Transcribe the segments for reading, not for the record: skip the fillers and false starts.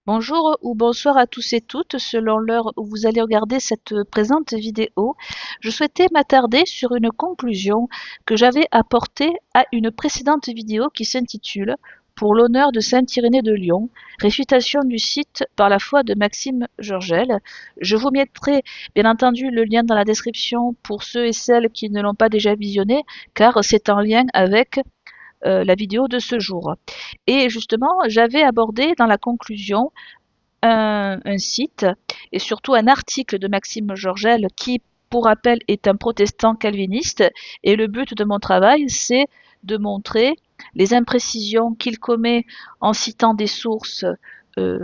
Bonjour ou bonsoir à tous et toutes, selon l'heure où vous allez regarder cette présente vidéo. Je souhaitais m'attarder sur une conclusion que j'avais apportée à une précédente vidéo qui s'intitule Pour l'honneur de Saint-Irénée de Lyon, réfutation du site par la foi de Maxime Georgel. Je vous mettrai bien entendu le lien dans la description pour ceux et celles qui ne l'ont pas déjà visionné, car c'est en lien avec la vidéo de ce jour. Et justement, j'avais abordé dans la conclusion un site et surtout un article de Maxime Georgel qui, pour rappel, est un protestant calviniste. Et le but de mon travail, c'est de montrer les imprécisions qu'il commet en citant des sources,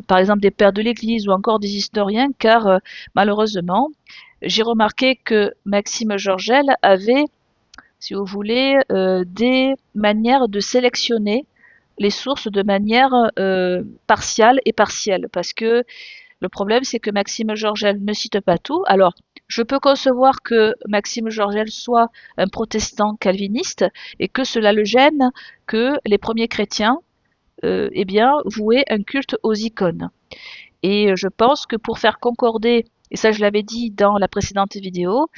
par exemple des pères de l'Église ou encore des historiens, car malheureusement, j'ai remarqué que Maxime Georgel avait, si vous voulez, des manières de sélectionner les sources de manière partiale et partielle. Parce que le problème, c'est que Maxime Georgel ne cite pas tout. Alors, je peux concevoir que Maxime Georgel soit un protestant calviniste et que cela le gêne que les premiers chrétiens eh bien, vouaient un culte aux icônes. Et je pense que pour faire concorder, et ça je l'avais dit dans la précédente vidéo,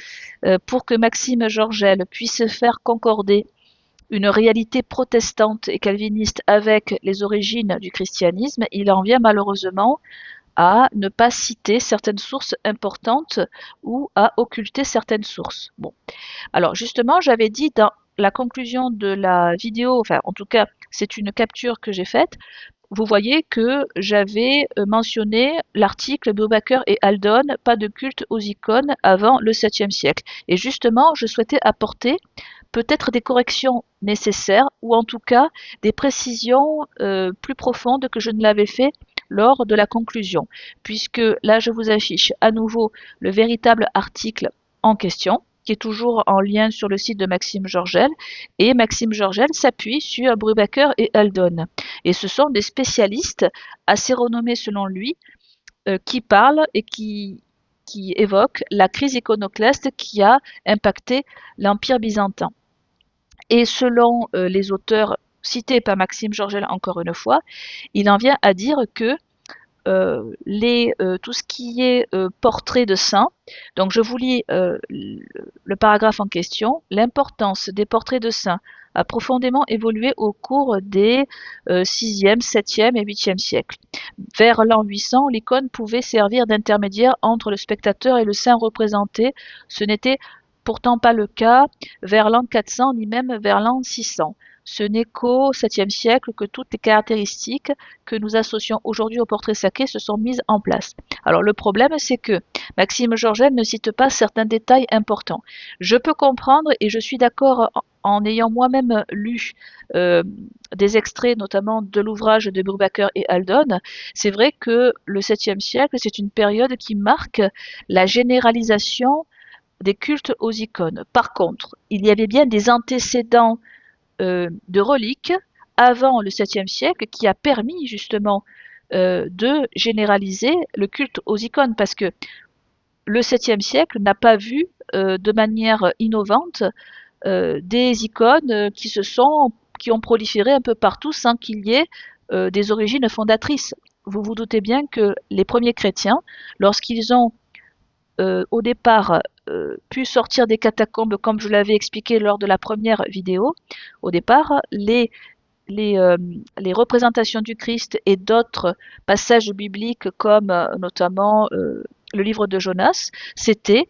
pour que Maxime Georgel puisse faire concorder une réalité protestante et calviniste avec les origines du christianisme, il en vient malheureusement à ne pas citer certaines sources importantes ou à occulter certaines sources. Bon, alors justement, j'avais dit dans la conclusion de la vidéo, enfin en tout cas, c'est une capture que j'ai faite. Vous voyez que j'avais mentionné l'article Beaubacker et Haldon, pas de culte aux icônes avant le 7e siècle. Et justement, je souhaitais apporter peut-être des corrections nécessaires ou en tout cas des précisions plus profondes que je ne l'avais fait lors de la conclusion, puisque là je vous affiche à nouveau le véritable article en question, qui est toujours en lien sur le site de Maxime Georgel, et Maxime Georgel s'appuie sur Brubaker et Haldon. Et ce sont des spécialistes assez renommés selon lui, qui parlent et qui évoquent la crise iconoclaste qui a impacté l'Empire byzantin. Et selon les auteurs cités par Maxime Georgel encore une fois, il en vient à dire que tout ce qui est portrait de saints, donc je vous lis le paragraphe en question, l'importance des portraits de saints a profondément évolué au cours des 6e, 7e et 8e siècles. Vers l'an 800, l'icône pouvait servir d'intermédiaire entre le spectateur et le saint représenté. Ce n'était pourtant pas le cas vers l'an 400 ni même vers l'an 600. Ce n'est qu'au 7e siècle que toutes les caractéristiques que nous associons aujourd'hui au portrait sacré se sont mises en place. Alors le problème, c'est que Maxime Georgel ne cite pas certains détails importants. Je peux comprendre et je suis d'accord en ayant moi-même lu des extraits notamment de l'ouvrage de Brubaker et Haldon. C'est vrai que le 7e siècle, c'est une période qui marque la généralisation des cultes aux icônes. Par contre, il y avait bien des antécédents de reliques avant le 7e siècle qui a permis justement de généraliser le culte aux icônes parce que le 7e siècle n'a pas vu de manière innovante des icônes qui ont proliféré un peu partout sans qu'il y ait des origines fondatrices. Vous vous doutez bien que les premiers chrétiens, lorsqu'ils ont au départ pu sortir des catacombes, comme je l'avais expliqué lors de la première vidéo, au départ, les, euh, les représentations du Christ et d'autres passages bibliques comme notamment le livre de Jonas, c'était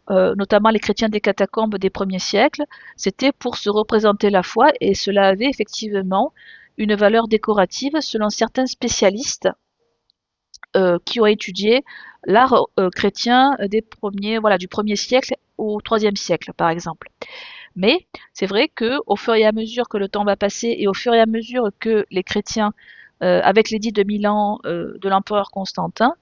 notamment les chrétiens des catacombes des premiers siècles, c'était pour se représenter la foi et cela avait effectivement une valeur décorative selon certains spécialistes qui ont étudié l'art chrétien des premiers, voilà, du 1er siècle au 3e siècle, par exemple. Mais c'est vrai que au fur et à mesure que le temps va passer et au fur et à mesure que les chrétiens, avec l'édit de Milan de l'empereur Constantin,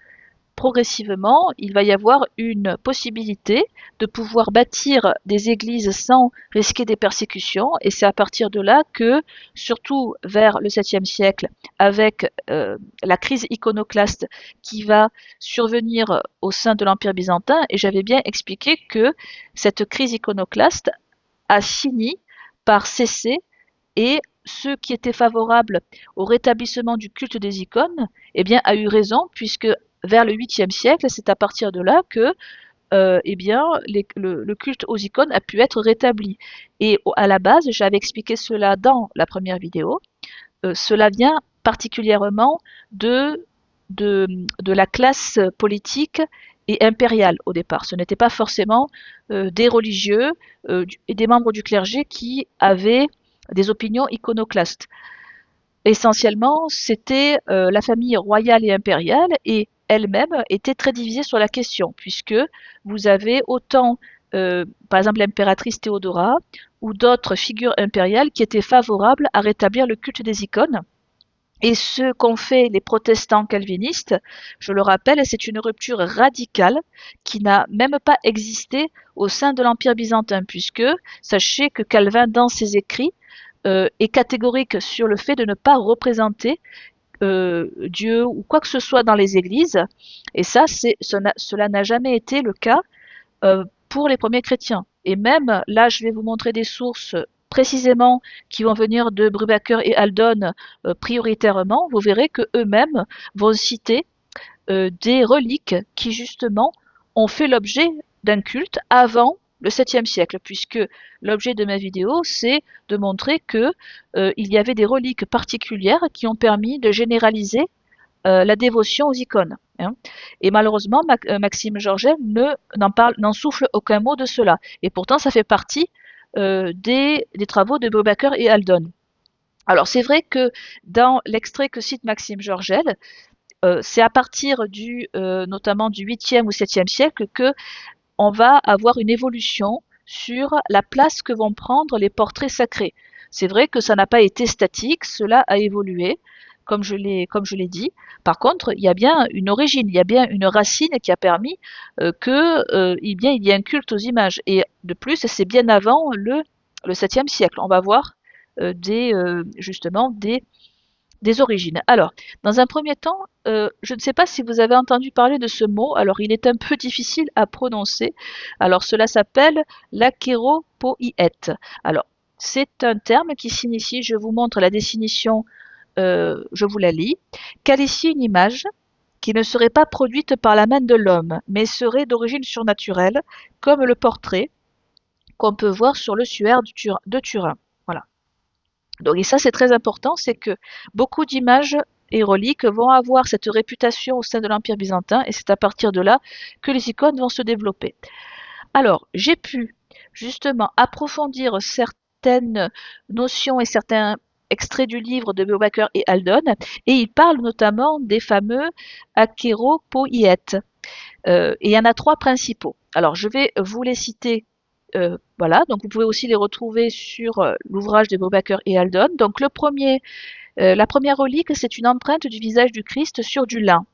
progressivement, il va y avoir une possibilité de pouvoir bâtir des églises sans risquer des persécutions. Et c'est à partir de là que, surtout vers le 7e siècle, avec la crise iconoclaste qui va survenir au sein de l'Empire byzantin, et j'avais bien expliqué que cette crise iconoclaste a fini par cesser et ceux qui étaient favorables au rétablissement du culte des icônes, eh bien, a eu raison, puisque vers le 8e siècle, c'est à partir de là que eh bien, le culte aux icônes a pu être rétabli. Et à la base, j'avais expliqué cela dans la première vidéo, cela vient particulièrement de, de la classe politique et impériale au départ. Ce n'était pas forcément des religieux et des membres du clergé qui avaient des opinions iconoclastes. Essentiellement, c'était la famille royale et impériale et elle-même était très divisée sur la question, puisque vous avez autant, par exemple, l'impératrice Théodora ou d'autres figures impériales qui étaient favorables à rétablir le culte des icônes. Et ce qu'ont fait les protestants calvinistes, je le rappelle, c'est une rupture radicale qui n'a même pas existé au sein de l'Empire byzantin, puisque sachez que Calvin, dans ses écrits, est catégorique sur le fait de ne pas représenter Dieu ou quoi que ce soit dans les églises. Et ça, cela n'a jamais été le cas pour les premiers chrétiens. Et même là, je vais vous montrer des sources précisément qui vont venir de Brubaker et Haldon prioritairement. Vous verrez que eux-mêmes vont citer des reliques qui justement ont fait l'objet d'un culte avant le 7e siècle, puisque l'objet de ma vidéo, c'est de montrer que il y avait des reliques particulières qui ont permis de généraliser la dévotion aux icônes. Hein. Et malheureusement, Maxime Georgel n'en souffle aucun mot de cela. Et pourtant, ça fait partie des travaux de Brubaker et Haldon. Alors, c'est vrai que dans l'extrait que cite Maxime Georgel, c'est à partir notamment du 8e ou 7e siècle que on va avoir une évolution sur la place que vont prendre les portraits sacrés. C'est vrai que ça n'a pas été statique, cela a évolué, comme je l'ai dit. Par contre, il y a bien une origine, il y a bien une racine qui a permis il y ait un culte aux images. Et de plus, c'est bien avant le 7e siècle. On va voir justement des origines. Alors, dans un premier temps, je ne sais pas si vous avez entendu parler de ce mot. Alors, il est un peu difficile à prononcer. Alors, cela s'appelle l'achéropoiète. Alors, c'est un terme qui signifie, je vous montre la définition, je vous la lis, qualifie une image qui ne serait pas produite par la main de l'homme, mais serait d'origine surnaturelle, comme le portrait qu'on peut voir sur le suaire de Turin. Voilà. Donc, et ça, c'est très important, c'est que beaucoup d'images et reliques vont avoir cette réputation au sein de l'Empire byzantin, et c'est à partir de là que les icônes vont se développer. Alors, j'ai pu justement approfondir certaines notions et certains extraits du livre de Brubaker et Haldon, et ils parlent notamment des fameux achéropoiètes. Et il y en a 3 principaux. Alors, je vais vous les citer. Voilà, donc vous pouvez aussi les retrouver sur l'ouvrage de Brubaker et Haldon. Donc la première relique, c'est une empreinte du visage du Christ sur du lin.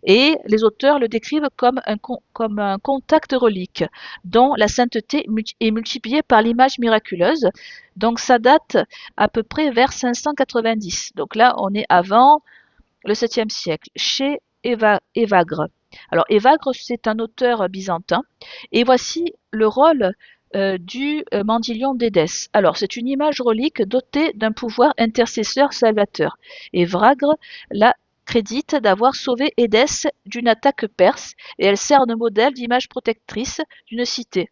Et les auteurs le décrivent comme un contact relique, dont la sainteté est multipliée par l'image miraculeuse. Donc ça date à peu près vers 590. Donc là, on est avant le 7e siècle, chez Évagre. Alors Évagre, c'est un auteur byzantin. Et voici le rôle du Mandylion d'Édesse. Alors c'est une image relique dotée d'un pouvoir intercesseur salvateur. Évagre la crédite d'avoir sauvé Édesse d'une attaque perse et elle sert de modèle d'image protectrice d'une cité.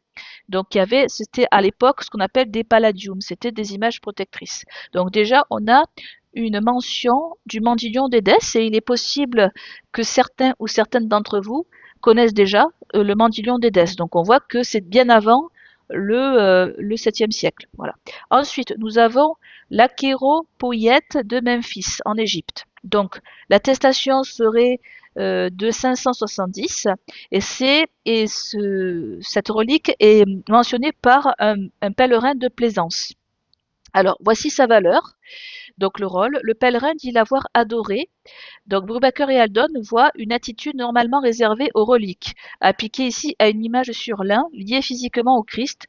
Donc c'était à l'époque ce qu'on appelle des palladiums, c'était des images protectrices. Donc déjà on a une mention du Mandylion d'Édesse et il est possible que certains ou certaines d'entre vous connaissent déjà le Mandylion d'Édesse. Donc on voit que c'est bien avant le 7e siècle. Voilà. Ensuite, nous avons l'achéropoiète de Memphis en Égypte. Donc l'attestation serait de 570 et cette relique est mentionnée par un pèlerin de Plaisance. Alors voici sa valeur. Donc le rôle, le pèlerin dit l'avoir adoré. Donc Brubaker et Haldon voient une attitude normalement réservée aux reliques, appliquée ici à une image sur lin liée physiquement au Christ,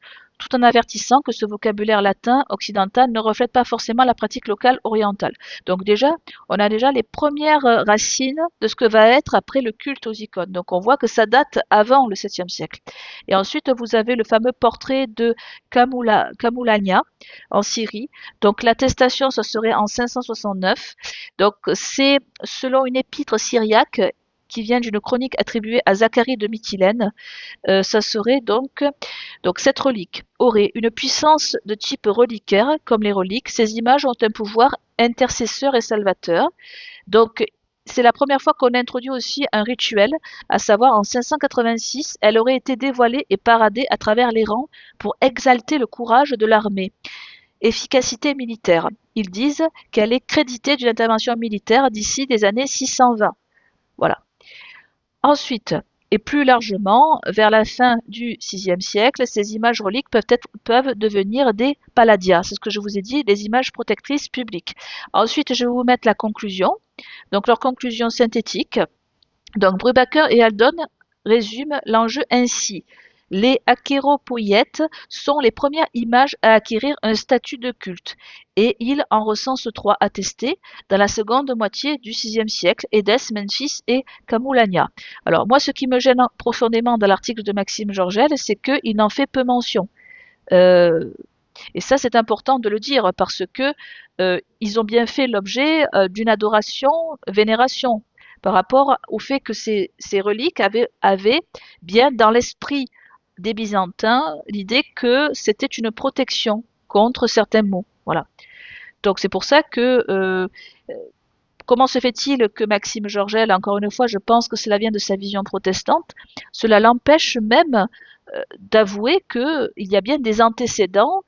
tout en avertissant que ce vocabulaire latin occidental ne reflète pas forcément la pratique locale orientale. Donc déjà, on a déjà les premières racines de ce que va être après le culte aux icônes. Donc on voit que ça date avant le 7e siècle. Et ensuite, vous avez le fameux portrait de Kamulania en Syrie. Donc l'attestation, ça serait en 569. Donc c'est selon une épître syriaque qui vient d'une chronique attribuée à Zacharie de Mytilène. Ça serait donc cette relique aurait une puissance de type reliquaire, comme les reliques. Ces images ont un pouvoir intercesseur et salvateur. Donc c'est la première fois qu'on introduit aussi un rituel, à savoir en 586, elle aurait été dévoilée et paradée à travers les rangs pour exalter le courage de l'armée. Efficacité militaire. Ils disent qu'elle est créditée d'une intervention militaire d'ici des années 620. Voilà. Ensuite, et plus largement, vers la fin du VIe siècle, ces images reliques peuvent devenir des palladias. C'est ce que je vous ai dit, des images protectrices publiques. Ensuite, je vais vous mettre la conclusion. Donc, leur conclusion synthétique. Donc, Brubaker et Haldon résument l'enjeu ainsi. Les achéropoïètes sont les premières images à acquérir un statut de culte, et ils en recensent 3 attestés dans la seconde moitié du VIe siècle, Édesse, Memphis et Kamulania. Alors moi, ce qui me gêne profondément dans l'article de Maxime Georgel, c'est qu'il n'en fait peu mention. Et ça, c'est important de le dire parce que ils ont bien fait l'objet d'une adoration, vénération, par rapport au fait que ces reliques avaient bien dans l'esprit des Byzantins l'idée que c'était une protection contre certains maux. Voilà. Donc c'est pour ça que comment se fait-il que Maxime Georgel, encore une fois, je pense que cela vient de sa vision protestante, cela l'empêche même d'avouer qu'il y a bien des antécédents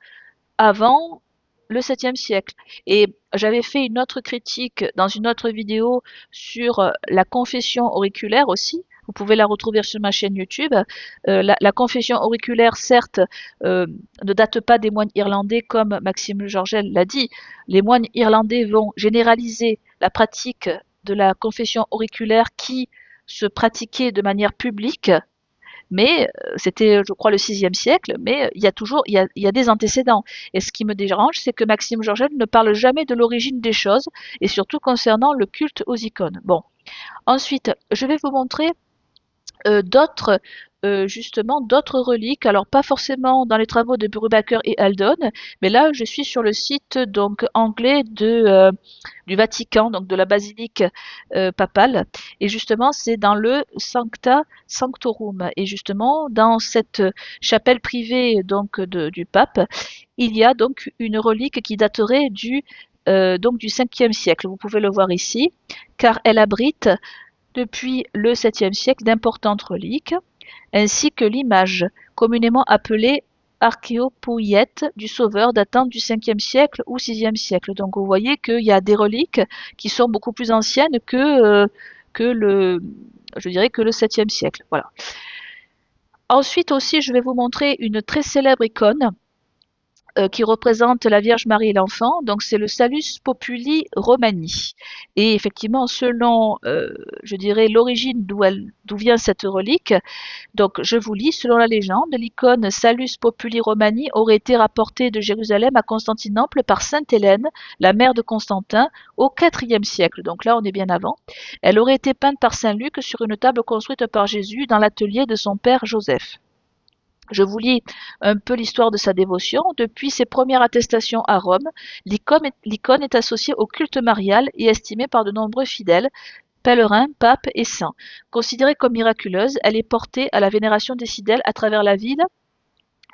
avant le 7e siècle. Et j'avais fait une autre critique dans une autre vidéo sur la confession auriculaire aussi. Vous pouvez la retrouver sur ma chaîne YouTube. La confession auriculaire, certes, ne date pas des moines irlandais comme Maxime Georgel l'a dit. Les moines irlandais vont généraliser la pratique de la confession auriculaire qui se pratiquait de manière publique, mais c'était, je crois, le 6e siècle, mais il y a des antécédents. Et ce qui me dérange, c'est que Maxime Georgel ne parle jamais de l'origine des choses, et surtout concernant le culte aux icônes. Bon. Ensuite, je vais vous montrer d'autres justement d'autres reliques, alors pas forcément dans les travaux de Brubaker et Haldon, mais là je suis sur le site donc anglais du Vatican, donc de la basilique papale, et justement c'est dans le Sancta Sanctorum, et justement dans cette chapelle privée donc du pape, il y a donc une relique qui daterait donc du 5e siècle, vous pouvez le voir ici, car elle abrite depuis le 7e siècle d'importantes reliques, ainsi que l'image communément appelée archéopouillette du Sauveur datant du 5e siècle ou 6e siècle. Donc vous voyez qu'il y a des reliques qui sont beaucoup plus anciennes je dirais que le 7e siècle. Voilà. Ensuite aussi, je vais vous montrer une très célèbre icône qui représente la Vierge Marie et l'enfant, donc c'est le Salus Populi Romani. Et effectivement, selon, je dirais, l'origine d'où vient cette relique, donc je vous lis, selon la légende, l'icône Salus Populi Romani aurait été rapportée de Jérusalem à Constantinople par Sainte Hélène, la mère de Constantin, au IVe siècle, donc là on est bien avant. Elle aurait été peinte par Saint Luc sur une table construite par Jésus dans l'atelier de son père Joseph. Je vous lis un peu l'histoire de sa dévotion. Depuis ses premières attestations à Rome, l'icône est associée au culte marial et estimée par de nombreux fidèles, pèlerins, papes et saints. Considérée comme miraculeuse, elle est portée à la vénération des fidèles à travers la ville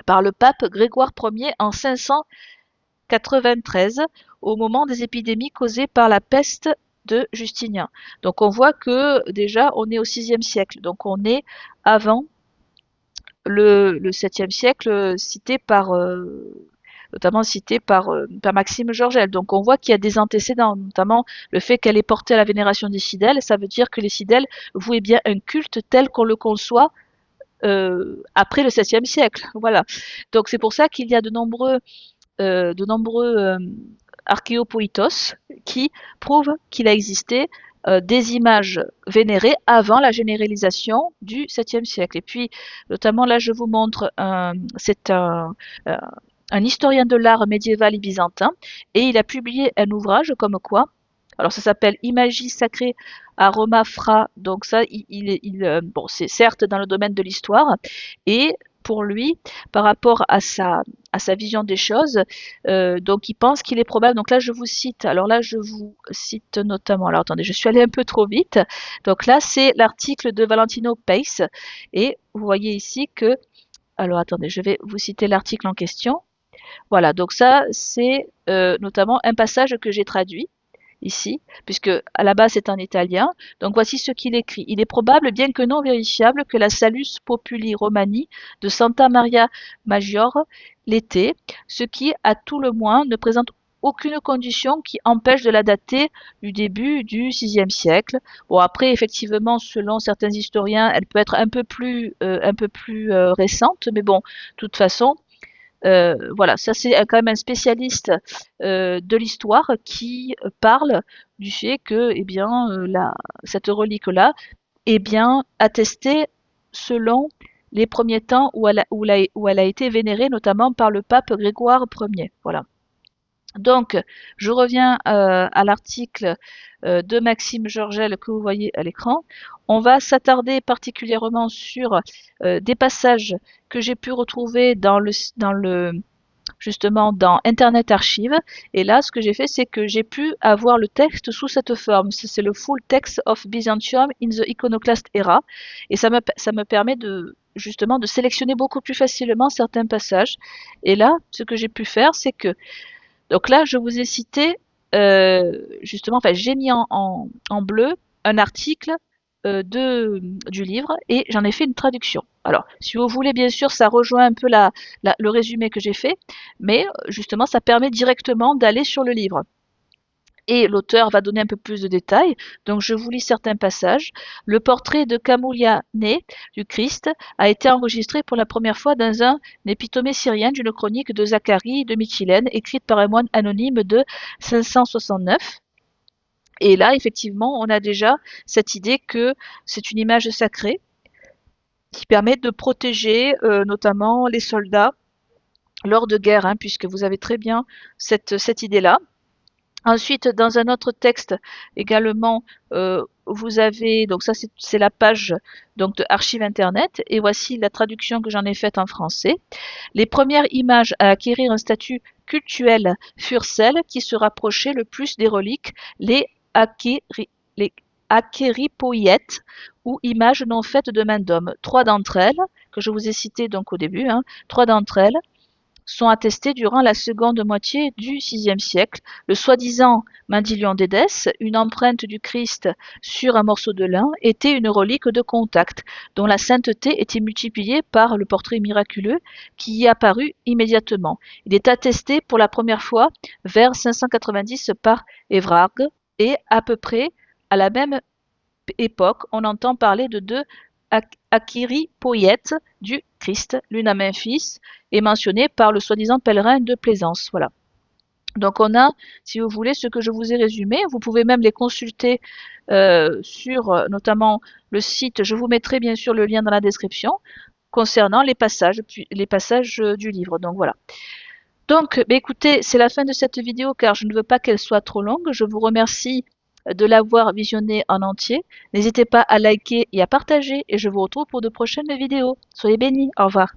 par le pape Grégoire Ier en 593, au moment des épidémies causées par la peste de Justinien. Donc on voit que déjà on est au 6e siècle, donc on est avant le 7e siècle, notamment cité par Maxime Georgel. Donc on voit qu'il y a des antécédents, notamment le fait qu'elle est portée à la vénération des fidèles, ça veut dire que les fidèles vouaient bien un culte tel qu'on le conçoit après le 7e siècle. Voilà. Donc c'est pour ça qu'il y a de nombreux archéopoïtos qui prouvent qu'il a existé des images vénérées avant la généralisation du 7e siècle. Et puis, notamment là, je vous montre, c'est euh, un historien de l'art médiéval et byzantin, et il a publié un ouvrage comme quoi, alors ça s'appelle Imagie sacrée à Roma Fra, donc ça, bon, c'est certes dans le domaine de l'histoire, et pour lui, par rapport à sa vision des choses, donc il pense qu'il est probable, donc là je vous cite, alors là je vous cite notamment, alors attendez, je suis allée un peu trop vite, donc là c'est l'article de Valentino Pace, et vous voyez ici que, alors attendez, je vais vous citer l'article en question, voilà, donc ça c'est notamment un passage que j'ai traduit, ici, puisque à la base c'est en italien. Donc voici ce qu'il écrit. Il est probable, bien que non vérifiable, que la Salus Populi Romani de Santa Maria Maggiore l'était, ce qui, à tout le moins, ne présente aucune condition qui empêche de la dater du début du VIe siècle. Bon après effectivement selon certains historiens elle peut être un peu plus récente mais bon de toute façon voilà, ça c'est quand même un spécialiste de l'histoire qui parle du fait que, eh bien, cette relique-là est bien attestée selon les premiers temps où elle a été vénérée, notamment par le pape Grégoire Ier. Voilà. Donc, je reviens à l'article de Maxime Georgel que vous voyez à l'écran. On va s'attarder particulièrement sur des passages que j'ai pu retrouver justement dans Internet Archive. Et là, ce que j'ai fait, c'est que j'ai pu avoir le texte sous cette forme. C'est le Full Text of Byzantium in the Iconoclast Era. Et ça me permet de justement de sélectionner beaucoup plus facilement certains passages. Et là, ce que j'ai pu faire, c'est que donc là, je vous ai cité justement, enfin, j'ai mis en bleu un article du livre et j'en ai fait une traduction. Alors, si vous voulez, bien sûr, ça rejoint un peu le résumé que j'ai fait, mais justement, ça permet directement d'aller sur le livre. Et l'auteur va donner un peu plus de détails. Donc je vous lis certains passages. Le portrait de Camouliane du Christ a été enregistré pour la première fois dans un épitomée syrien d'une chronique de Zacharie de Mytilène, écrite par un moine anonyme de 569. Et là, effectivement, on a déjà cette idée que c'est une image sacrée qui permet de protéger notamment les soldats lors de guerre, hein, puisque vous avez très bien cette idée-là. Ensuite, dans un autre texte également, vous avez, donc ça c'est la page donc de Archive Internet, et voici la traduction que j'en ai faite en français. Les premières images à acquérir un statut cultuel furent celles qui se rapprochaient le plus des reliques, les akéripoïètes, ou images non faites de main d'homme. Trois d'entre elles, que je vous ai citées donc au début, hein, trois d'entre elles sont attestées durant la seconde moitié du VIe siècle. Le soi-disant Mandilion d'Édesse, une empreinte du Christ sur un morceau de lin, était une relique de contact, dont la sainteté était multipliée par le portrait miraculeux qui y apparut immédiatement. Il est attesté pour la première fois vers 590 par Évrargue, et à peu près à la même époque, on entend parler de deux akéripoïètes du Christ, l'une à Memphis, est mentionnée par le soi-disant pèlerin de Plaisance. Voilà. Donc on a, si vous voulez, ce que je vous ai résumé. Vous pouvez même les consulter sur notamment le site. Je vous mettrai bien sûr le lien dans la description concernant les passages du livre. Donc voilà. Donc, écoutez, c'est la fin de cette vidéo car je ne veux pas qu'elle soit trop longue. Je vous remercie de l'avoir visionnée en entier. N'hésitez pas à liker et à partager et je vous retrouve pour de prochaines vidéos. Soyez bénis, au revoir.